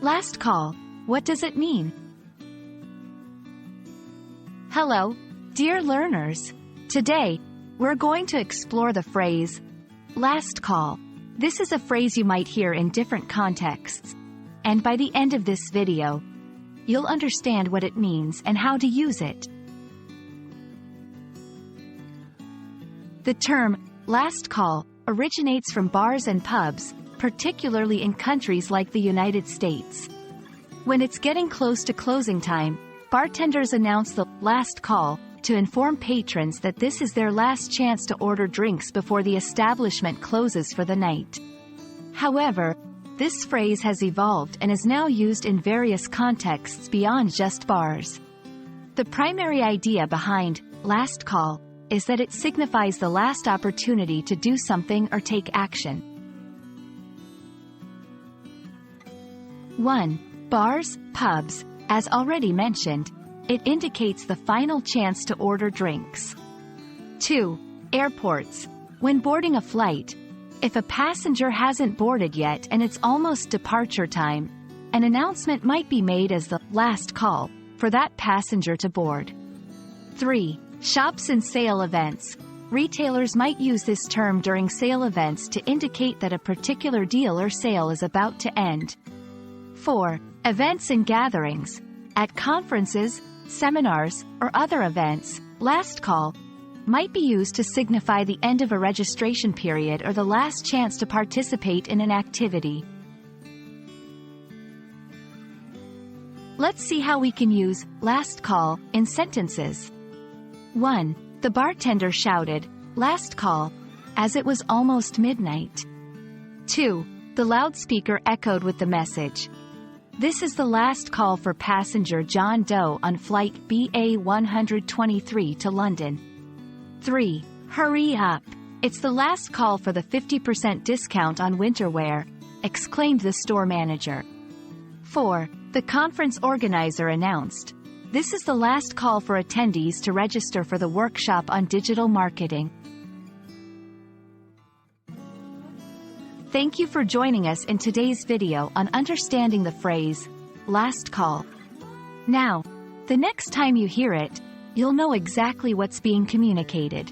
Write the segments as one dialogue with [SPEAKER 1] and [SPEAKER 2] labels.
[SPEAKER 1] Last call. What does it mean? Hello, dear learners. Today, we're going to explore the phrase, last call. This is a phrase you might hear in different contexts. And by the end of this video, you'll understand what it means and how to use it. The term, last call, originates from bars and pubs, particularly in countries like the United States. When it's getting close to closing time, bartenders announce the last call to inform patrons that this is their last chance to order drinks before the establishment closes for the night. However, this phrase has evolved and is now used in various contexts beyond just bars. The primary idea behind last call is that it signifies the last opportunity to do something or take action. 1. Bars, pubs. As already mentioned, it indicates the final chance to order drinks. 2. Airports. When boarding a flight, if a passenger hasn't boarded yet and it's almost departure time, an announcement might be made as the last call for that passenger to board. 3. Shops and sale events. Retailers might use this term during sale events to indicate that a particular deal or sale is about to end. 4. Events and gatherings. At conferences, seminars, or other events, last call might be used to signify the end of a registration period or the last chance to participate in an activity. Let's see how we can use last call in sentences. 1. The bartender shouted, "Last call," as it was almost midnight. 2. The loudspeaker echoed with the message, "This is the last call for passenger John Doe on flight BA 123 to London." 3. Hurry up! It's the last call for the 50% discount on winter wear, exclaimed the store manager. 4. The conference organizer announced, "This is the last call for attendees to register for the workshop on digital marketing." Thank you for joining us in today's video on understanding the phrase, last call. Now, the next time you hear it, you'll know exactly what's being communicated.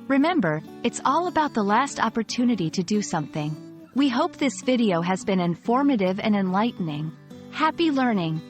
[SPEAKER 1] Remember, it's all about the last opportunity to do something. We hope this video has been informative and enlightening. Happy learning!